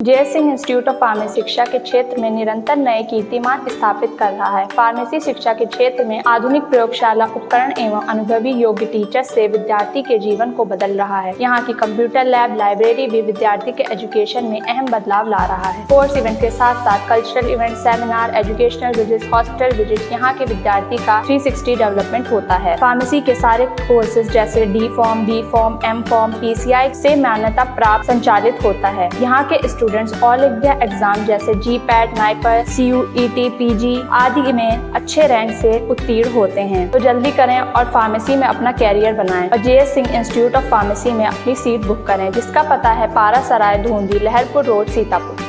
JS. Singh institute of pharmacy शिक्षा के क्षेत्र में निरंतर नए कीर्तिमान स्थापित कर रहा है। फार्मेसी शिक्षा के क्षेत्र में आधुनिक प्रयोगशाला उपकरण एवं अनुभवी योग्य टीचर से विद्यार्थी के जीवन को बदल रहा है। यहाँ की कंप्यूटर लैब लाइब्रेरी भी विद्यार्थी के एजुकेशन में अहम बदलाव ला रहा है। कोर्स इवेंट के साथ साथ cultural event, seminar, educational visit, hospital visit, यहाँ के विद्यार्थी का 360 डेवलपमेंट होता है। फार्मेसी के सारे कोर्सेज जैसे D pharm, B pharm, M pharm, PCI से मान्यता प्राप्त संचालित होता है। यहाँ के स्टूडेंट्स ऑल इंडिया एग्जाम जैसे GPAT, NIPER, CUET, PG आदि में अच्छे रैंक से उत्तीर्ण होते हैं। तो जल्दी करें और फार्मेसी में अपना कैरियर बनाएं और JS. Singh institute of pharmacy में अपनी सीट बुक करें, जिसका पता है पारा सराय, धूंधी, लहरपुर रोड, सीतापुर।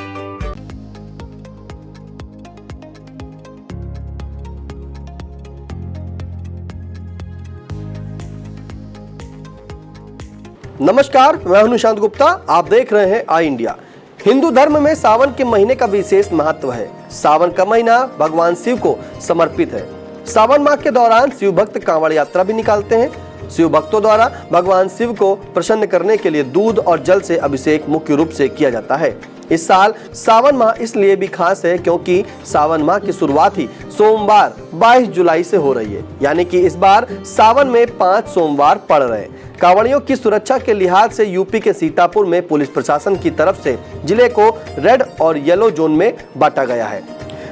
नमस्कार, मैं हूं निशांत गुप्ता। आप देख रहे हैं आई इंडिया। हिंदू धर्म में सावन के महीने का विशेष महत्व है। सावन का महीना भगवान शिव को समर्पित है। सावन माह के दौरान शिव भक्त कांवड़ यात्रा भी निकालते हैं। शिव भक्तों द्वारा भगवान शिव को प्रसन्न करने के लिए दूध और जल से अभिषेक मुख्य रूप से किया जाता है। इस साल सावन माह इसलिए भी खास है क्योंकि सावन माह की शुरुआत ही सोमवार 22 जुलाई से हो रही है, यानी कि इस बार सावन में 5 सोमवार पड़ रहे हैं। कांवड़ियों की सुरक्षा के लिहाज से यूपी के सीतापुर में पुलिस प्रशासन की तरफ से जिले को रेड और येलो जोन में बांटा गया है।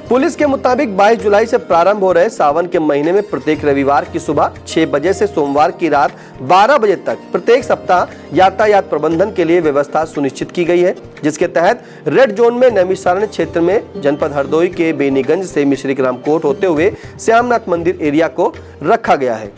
पुलिस के मुताबिक 22 जुलाई से प्रारंभ हो रहे सावन के महीने में प्रत्येक रविवार की सुबह 6 बजे से सोमवार की रात 12 बजे तक प्रत्येक सप्ताह यातायात प्रबंधन के लिए व्यवस्था सुनिश्चित की गई है, जिसके तहत रेड जोन में नैमिषारण्य क्षेत्र में जनपद हरदोई के बेनीगंज से मिश्री ग्रामकोट होते हुए श्यामनाथ मंदिर एरिया को रखा गया है।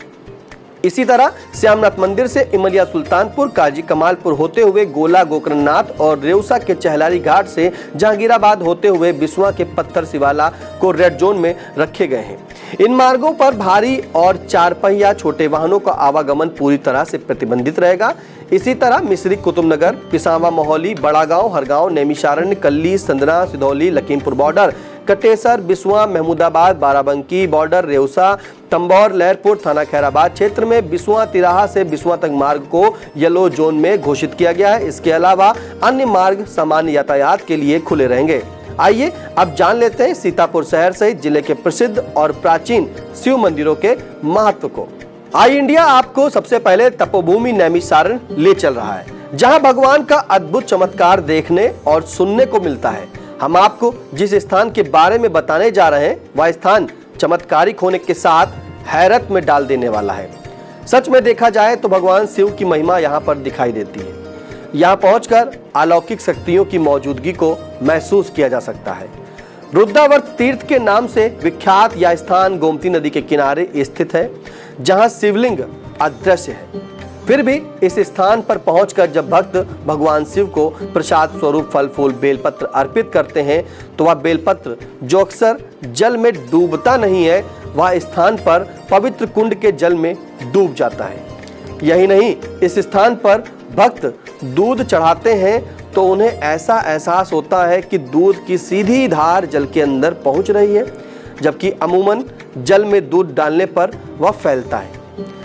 इसी तरह श्यामनाथ मंदिर से इमलिया सुल्तानपुर, काजी कमालपुर होते हुए गोला गोकर्णनाथ और रेउसा के चहलारी घाट से जहांगीराबाद होते हुए बिस्वा के पत्थर शिवाला को रेड जोन में रखे गए हैं। इन मार्गों पर भारी और 4 पहिया छोटे वाहनों का आवागमन पूरी तरह से प्रतिबंधित रहेगा। इसी तरह मिश्री, कुतुबनगर, पिसावा, मोहली, बड़ागांव, हरगांव, नैमिषारण्य, कल्ली, संदना, सिधौली, लखीमपुर बॉर्डर, कटेसर, बिस्वा, महमूदाबाद, बाराबंकी बॉर्डर, रेउसा, तंबौर, लहरपुर, थाना खैराबाद क्षेत्र में बिस्वा तिराहा से बिस्वा तक मार्ग को येलो जोन में घोषित किया गया है। इसके अलावा अन्य मार्ग सामान्य यातायात के लिए खुले रहेंगे। आइए अब जान लेते हैं सीतापुर शहर सहित जिले के प्रसिद्ध और प्राचीन शिव मंदिरों के महत्व को। आई इंडिया आपको सबसे पहले तपोभूमि नैमिषारण्य ले चल रहा है, जहां भगवान का अद्भुत चमत्कार देखने और सुनने को मिलता है। हम आपको जिस स्थान के बारे में बताने जा रहे हैं वह स्थान चमत्कारिक होने के साथ हैरत में डाल देने वाला है। सच में देखा जाए तो भगवान शिव की महिमा यहाँ पर दिखाई देती है। यहाँ पहुंचकर अलौकिक शक्तियों की मौजूदगी को महसूस किया जा सकता है। रुद्रावर्त तीर्थ के नाम से विख्यात यह स्थान गोमती नदी के किनारे स्थित है, जहाँ शिवलिंग अदृश्य है। फिर भी इस स्थान पर पहुंचकर जब भक्त भगवान शिव को प्रसाद स्वरूप फल फूल बेलपत्र अर्पित करते हैं तो वह बेलपत्र जो अक्सर जल में डूबता नहीं है, वह स्थान पर पवित्र कुंड के जल में डूब जाता है। यही नहीं, इस स्थान पर भक्त दूध चढ़ाते हैं तो उन्हें ऐसा एहसास होता है कि दूध की सीधी धार जल के अंदर पहुंच रही है, जबकि अमूमन जल में दूध डालने पर वह फैलता है।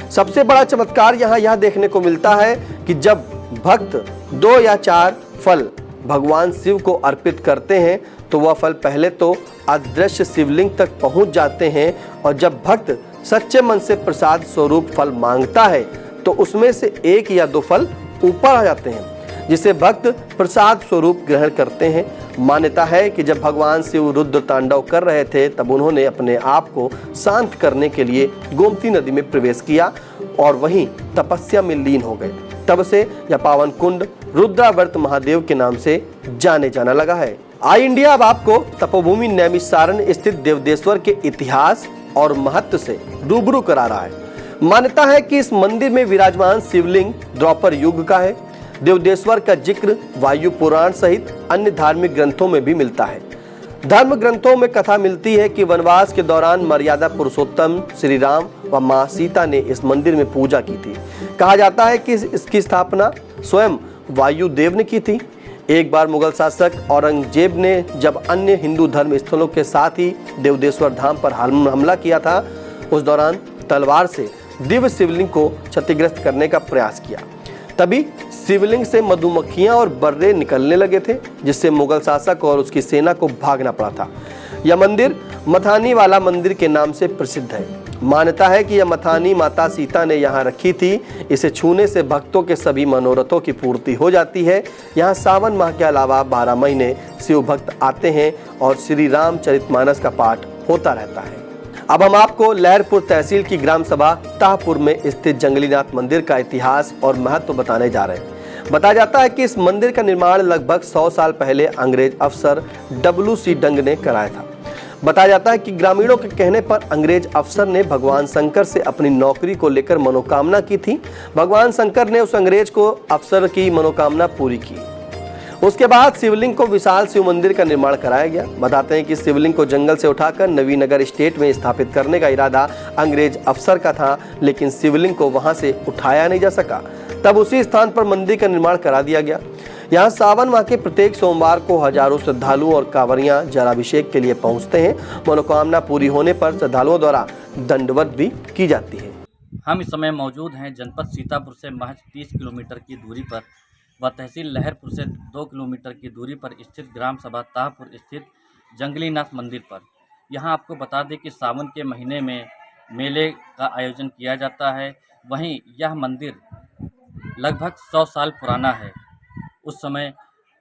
सबसे बड़ा चमत्कार यहाँ यह देखने को मिलता है कि जब भक्त 2 या 4 फल भगवान शिव को अर्पित करते हैं तो वह फल पहले तो अदृश्य शिवलिंग तक पहुंच जाते हैं, और जब भक्त सच्चे मन से प्रसाद स्वरूप फल मांगता है तो उसमें से 1 या 2 फल ऊपर आ जाते हैं, जिसे भक्त प्रसाद स्वरूप ग्रहण करते हैं। मान्यता है कि जब भगवान शिव रुद्र तांडव कर रहे थे तब उन्होंने अपने आप को शांत करने के लिए गोमती नदी में प्रवेश किया और वहीं तपस्या में लीन हो गए। तब से यह पावन कुंड रुद्रावर्त महादेव के नाम से जाने जाना लगा है। आई इंडिया अब आपको तपोभूमि नैमिषारण्य स्थित देवदेश्वर के इतिहास और महत्व से रूबरू करा रहा है। मान्यता है कि इस मंदिर में विराजमान शिवलिंग द्वापर युग का है। देवदेश्वर का जिक्र वायु पुराण सहित अन्य धार्मिक ग्रंथों में भी मिलता है। धर्म ग्रंथों में कथा मिलती है कि वनवास के दौरान मर्यादा पुरुषोत्तम श्री राम व मां सीता ने इस मंदिर में पूजा की थी। कहा जाता है कि इसकी स्थापना स्वयं वायुदेव ने की थी। एक बार मुगल शासक औरंगजेब ने जब अन्य हिंदू धर्म स्थलों के साथ ही देवदेश्वर धाम पर हमला किया था, उस दौरान तलवार से दिव्य शिवलिंग को क्षतिग्रस्त करने का प्रयास किया। तभी शिवलिंग से मधुमक्खियां और बर्रे निकलने लगे थे, जिससे मुगल शासक और उसकी सेना को भागना पड़ा था। यह मंदिर मथानी वाला मंदिर के नाम से प्रसिद्ध है। मान्यता है कि यह मथानी माता सीता ने यहाँ रखी थी। इसे छूने से भक्तों के सभी मनोरथों की पूर्ति हो जाती है। यहाँ सावन माह के अलावा 12 महीने शिव भक्त आते हैं और श्री रामचरितमानस का पाठ होता रहता है। अब हम आपको लहरपुर तहसील की ग्राम सभा ताहपुर में स्थित जंगलीनाथ मंदिर का इतिहास और महत्व बताने जा रहे हैं। बताया जाता है कि इस मंदिर का निर्माण लगभग 100 साल पहले अंग्रेज अफसर WC डंग ने कराया था। बताया जाता है कि ग्रामीणों के कहने पर अंग्रेज अफसर ने भगवान शंकर से अपनी नौकरी को लेकर मनोकामना की थी। भगवान शंकर ने उस अंग्रेज को अफसर की मनोकामना पूरी की। उसके बाद शिवलिंग को विशाल शिव मंदिर का निर्माण कराया गया। बताते हैं कि शिवलिंग को जंगल से उठाकर नवीनगर स्टेट में स्थापित करने का इरादा अंग्रेज अफसर का था, लेकिन शिवलिंग को वहां से उठाया नहीं जा सका। तब उसी स्थान पर मंदिर का निर्माण करा दिया गया। यहाँ सावन माह के प्रत्येक सोमवार को हजारों श्रद्धालु और कांवरियां जलाभिषेक के लिए पहुंचते हैं। मनोकामना पूरी होने पर श्रद्धालुओं द्वारा दंडवत भी की जाती है। हम इस समय मौजूद हैं जनपद सीतापुर से महज 30 किलोमीटर की दूरी पर व तहसील लहरपुर से 2 किलोमीटर की दूरी पर स्थित ग्राम सभा ताहपुर स्थित जंगलीनाथ मंदिर पर। यहाँ आपको बता दें कि सावन के महीने में मेले का आयोजन किया जाता है। वहीं यह मंदिर लगभग 100 साल पुराना है। उस समय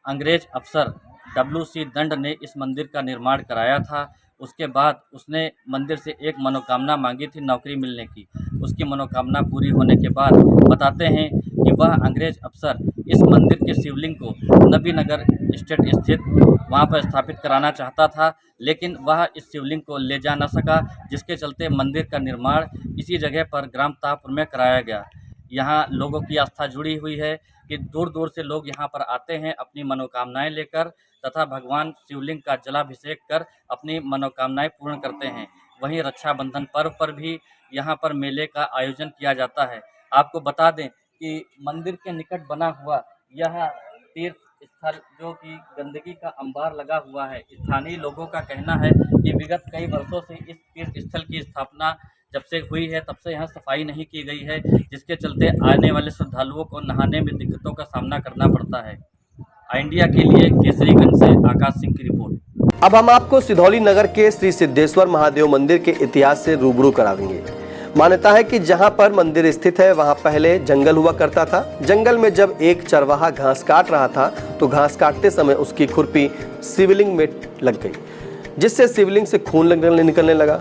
अंग्रेज अफसर WC दंड ने इस मंदिर का निर्माण कराया था। उसके बाद उसने मंदिर से एक मनोकामना मांगी थी नौकरी मिलने की। उसकी मनोकामना पूरी होने के बाद बताते हैं कि वह अंग्रेज अफसर इस मंदिर के शिवलिंग को नबीनगर स्टेट स्थित वहां पर स्थापित कराना चाहता था, लेकिन वह इस शिवलिंग को ले जा न सका, जिसके चलते मंदिर का निर्माण इसी जगह पर ग्राम ताहपुर में कराया गया। यहाँ लोगों की आस्था जुड़ी हुई है कि दूर दूर से लोग यहाँ पर आते हैं अपनी मनोकामनाएं लेकर तथा भगवान शिवलिंग का जलाभिषेक कर अपनी मनोकामनाएं पूर्ण करते हैं। वहीं रक्षाबंधन पर्व पर भी यहाँ पर मेले का आयोजन किया जाता है। आपको बता दें कि मंदिर के निकट बना हुआ यह तीर्थ स्थल जो कि गंदगी का अंबार लगा हुआ है, स्थानीय लोगों का कहना है कि विगत कई वर्षों से इस तीर्थ स्थल की स्थापना जब से हुई है तब से यहाँ सफाई नहीं की गई है, जिसके चलते आने वाले श्रद्धालुओं को नहाने में दिक्कतों का सामना करना पड़ता है। इंडिया के लिए केसरीगंज से आकाश सिंह की रिपोर्ट। अब हम आपको सिधौली नगर के श्री सिद्धेश्वर महादेव मंदिर के इतिहास से रूबरू करा देंगे। मान्यता है कि जहां पर मंदिर स्थित है वहां पहले जंगल हुआ करता था। जंगल में जब एक चरवाहा घास काट रहा था तो घास काटते समय उसकी खुरपी शिवलिंग में लग गई, जिससे शिवलिंग से खून निकलने लगा।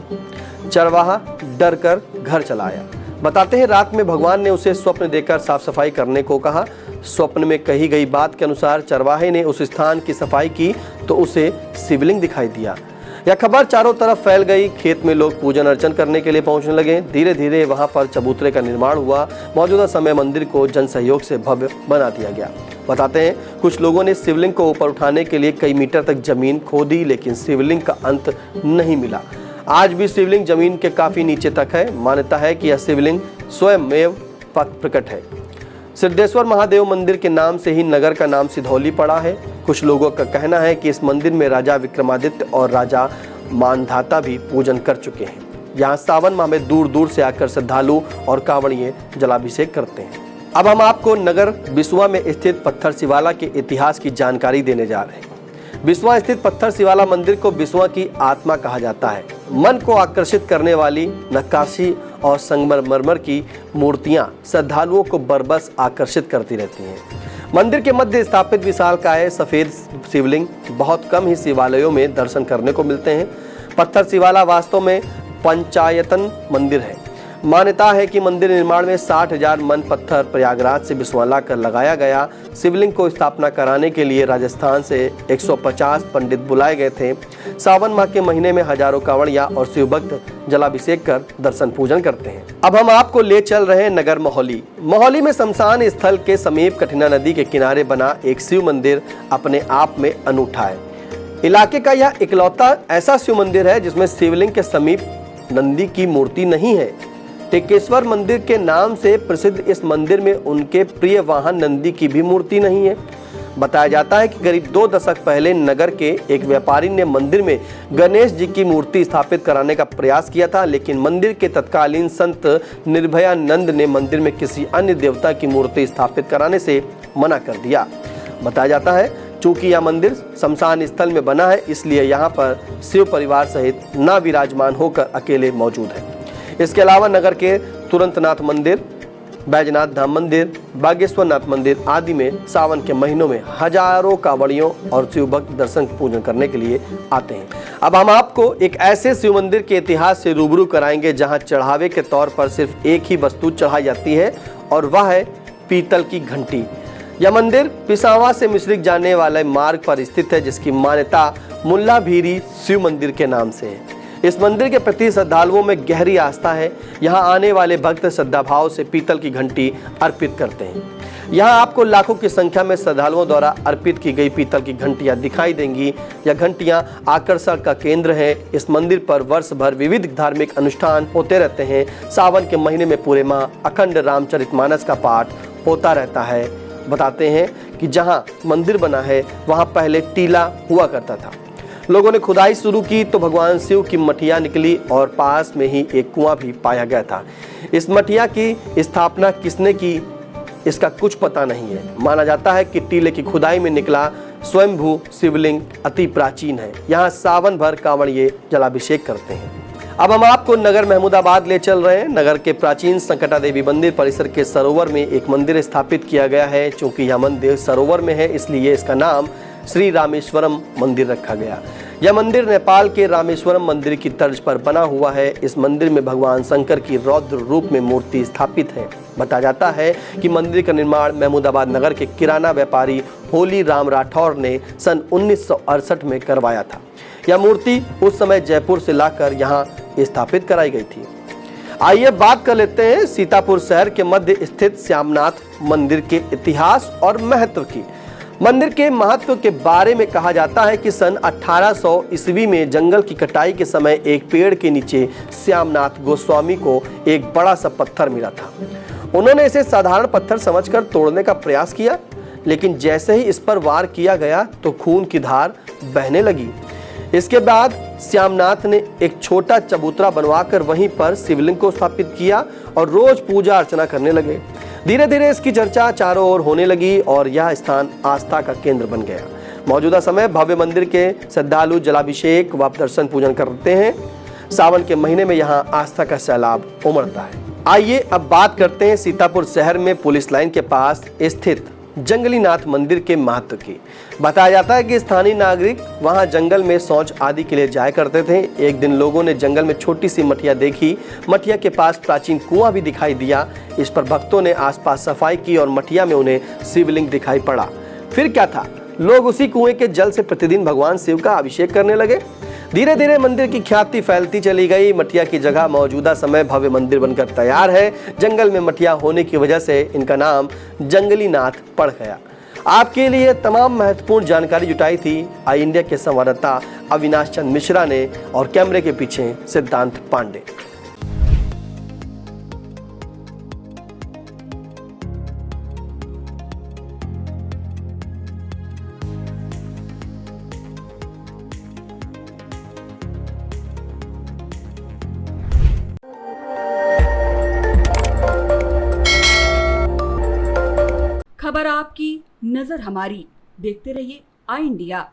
चरवाहा डर कर घर चला आया। बताते हैं रात में भगवान ने उसे स्वप्न देकर साफ सफाई करने को कहा। स्वप्न में कही गई बात के अनुसार चरवाहे ने उस स्थान की सफाई की तो उसे शिवलिंग दिखाई दिया। यह खबर चारों तरफ फैल गई। खेत में लोग पूजन अर्चन करने के लिए पहुंचने लगे। धीरे धीरे वहां पर चबूतरे का निर्माण हुआ। मौजूदा समय मंदिर को जन सहयोग से भव्य बना दिया गया। बताते हैं कुछ लोगों ने शिवलिंग को ऊपर उठाने के लिए कई मीटर तक जमीन खोदी, लेकिन शिवलिंग का अंत नहीं मिला। आज भी शिवलिंग जमीन के काफी नीचे तक है। मान्यता है कि यह शिवलिंग स्वयं प्रकट है। सिद्धेश्वर महादेव मंदिर के नाम से ही नगर का नाम सिधौली पड़ा है। कुछ लोगों का कहना है कि इस मंदिर में राजा विक्रमादित्य और राजा मानधाता भी पूजन कर चुके हैं। यहाँ सावन माह में दूर दूर से आकर श्रद्धालु और कांवड़िए जलाभिषेक करते हैं। अब हम आपको नगर बिसवा में स्थित पत्थर शिवाला के इतिहास की जानकारी देने जा रहे हैं। बिसवा स्थित पत्थर शिवाला मंदिर को बिसवा की आत्मा कहा जाता है। मन को आकर्षित करने वाली नक्काशी और संगमरमर की मूर्तियां श्रद्धालुओं को बरबस आकर्षित करती रहती हैं। मंदिर के मध्य स्थापित विशालकाय सफेद शिवलिंग बहुत कम ही शिवालयों में दर्शन करने को मिलते हैं। पत्थर शिवाला वास्तव में पंचायतन मंदिर है। मान्यता है कि मंदिर निर्माण में 60,000 मन पत्थर प्रयागराज से बिसवा लाकर लगाया गया। शिवलिंग को स्थापना कराने के लिए राजस्थान से 150 पंडित बुलाए गए थे। सावन माह के महीने में हजारों कांवड़िया और शिव भक्त जलाभिषेक कर दर्शन पूजन करते हैं। अब हम आपको ले चल रहे हैं नगर मोहली। मोहली में शमशान स्थल के समीप कठिना नदी के किनारे बना एक शिव मंदिर अपने आप में अनूठा है। इलाके का यह इकलौता ऐसा शिव मंदिर है जिसमें शिवलिंग के समीप नंदी की मूर्ति नहीं है। टेकेश्वर मंदिर के नाम से प्रसिद्ध इस मंदिर में उनके प्रिय वाहन नंदी की भी मूर्ति नहीं है। बताया जाता है कि करीब 2 दशक पहले नगर के एक व्यापारी ने मंदिर में गणेश जी की मूर्ति स्थापित कराने का प्रयास किया था, लेकिन मंदिर के तत्कालीन संत निर्भयानंद ने मंदिर में किसी अन्य देवता की मूर्ति स्थापित कराने से मना कर दिया। बताया जाता है चूंकि यह मंदिर शमशान स्थल में बना है, इसलिए यहाँ पर शिव परिवार सहित न विराजमान होकर अकेले मौजूद है। इसके अलावा नगर के तुरंतनाथ मंदिर, बैजनाथ धाम मंदिर, बागेश्वर नाथ मंदिर आदि में सावन के महीनों में हजारों कांवड़ियों और शिव भक्त दर्शन पूजन करने के लिए आते हैं। अब हम आपको एक ऐसे शिव मंदिर के इतिहास से रूबरू कराएंगे जहां चढ़ावे के तौर पर सिर्फ एक ही वस्तु चढ़ाई जाती है और वह है पीतल की घंटी। यह मंदिर पिसावा से मिश्रिक जाने वाले मार्ग पर स्थित है, जिसकी मान्यता मुल्ला भीरी शिव मंदिर के नाम से है। इस मंदिर के प्रति श्रद्धालुओं में गहरी आस्था है। यहाँ आने वाले भक्त श्रद्धा भाव से पीतल की घंटी अर्पित करते हैं। यहाँ आपको लाखों की संख्या में श्रद्धालुओं द्वारा अर्पित की गई पीतल की घंटियाँ दिखाई देंगी। यह घंटियाँ आकर्षण का केंद्र है। इस मंदिर पर वर्ष भर विविध धार्मिक अनुष्ठान होते रहते हैं। सावन के महीने में पूरे माह अखंड रामचरितमानस का पाठ होता रहता है। बताते हैं कि जहाँ मंदिर बना है वहाँ पहले टीला हुआ करता था। लोगों ने खुदाई शुरू की तो भगवान शिव की मठिया निकली और पास में ही एक कुआं भी पाया गया था। इस मठिया की स्थापना किसने की, इसका कुछ पता नहीं है। माना जाता है कि टीले की खुदाई में निकला स्वयंभू शिवलिंग अति प्राचीन है। यहाँ सावन भर कांवड़िए जलाभिषेक करते हैं। अब हम आपको नगर महमूदाबाद ले चल रहे हैं। नगर के प्राचीन संकटा देवी मंदिर परिसर के सरोवर में एक मंदिर स्थापित किया गया है। चूंकि यह मंदिर सरोवर में है, इसलिए इसका नाम श्री रामेश्वरम मंदिर रखा गया। यह मंदिर नेपाल के रामेश्वरम मंदिर की तर्ज पर बना हुआ है। इस मंदिर में भगवान शंकर की रौद्र रूप में मूर्ति स्थापित है। बताया जाता है कि मंदिर का निर्माण महमूदाबाद नगर के किराना व्यापारी होली राम राठौर ने सन 1968 में करवाया था। यह मूर्ति उस समय जयपुर से लाकर यहाँ स्थापित कराई गई थी। आइए बात कर लेते हैं सीतापुर शहर के मध्य स्थित श्यामनाथ मंदिर के इतिहास और महत्व की। मंदिर के महत्व के बारे में कहा जाता है कि सन 1800 ईस्वी में जंगल की कटाई के समय एक पेड़ के नीचे श्यामनाथ गोस्वामी को एक बड़ा सा पत्थर मिला था। उन्होंने इसे साधारण पत्थर समझकर तोड़ने का प्रयास किया, लेकिन जैसे ही इस पर वार किया गया तो खून की धार बहने लगी। इसके बाद श्यामनाथ ने एक छोटा चबूतरा बनवाकर वहीं पर शिवलिंग को स्थापित किया और रोज पूजा अर्चना करने लगे। धीरे धीरे इसकी चर्चा चारों ओर होने लगी और यह स्थान आस्था का केंद्र बन गया। मौजूदा समय भव्य मंदिर के श्रद्धालु जलाभिषेक व दर्शन पूजन करते हैं। सावन के महीने में यहाँ आस्था का सैलाब उमड़ता है। आइए अब बात करते हैं सीतापुर शहर में पुलिस लाइन के पास स्थित जंगलीनाथ मंदिर के महत्व की। बताया जाता है कि स्थानीय नागरिक वहां जंगल में शौच आदि के लिए जाया करते थे। एक दिन लोगों ने जंगल में छोटी सी मठिया देखी। मठिया के पास प्राचीन कुआं भी दिखाई दिया। इस पर भक्तों ने आसपास सफाई की और मठिया में उन्हें शिवलिंग दिखाई पड़ा। फिर क्या था, लोग उसी कुएं के जल से प्रतिदिन भगवान शिव का अभिषेक करने लगे। धीरे धीरे मंदिर की ख्याति फैलती चली गई। मठिया की जगह मौजूदा समय भव्य मंदिर बनकर तैयार है। जंगल में मठिया होने की वजह से इनका नाम जंगलीनाथ पड़ गया। आपके लिए तमाम महत्वपूर्ण जानकारी जुटाई थी आई इंडिया के संवाददाता अविनाश चंद्र मिश्रा ने और कैमरे के पीछे सिद्धांत पांडे। खबर आपकी, नजर हमारी। देखते रहिए आई इंडिया।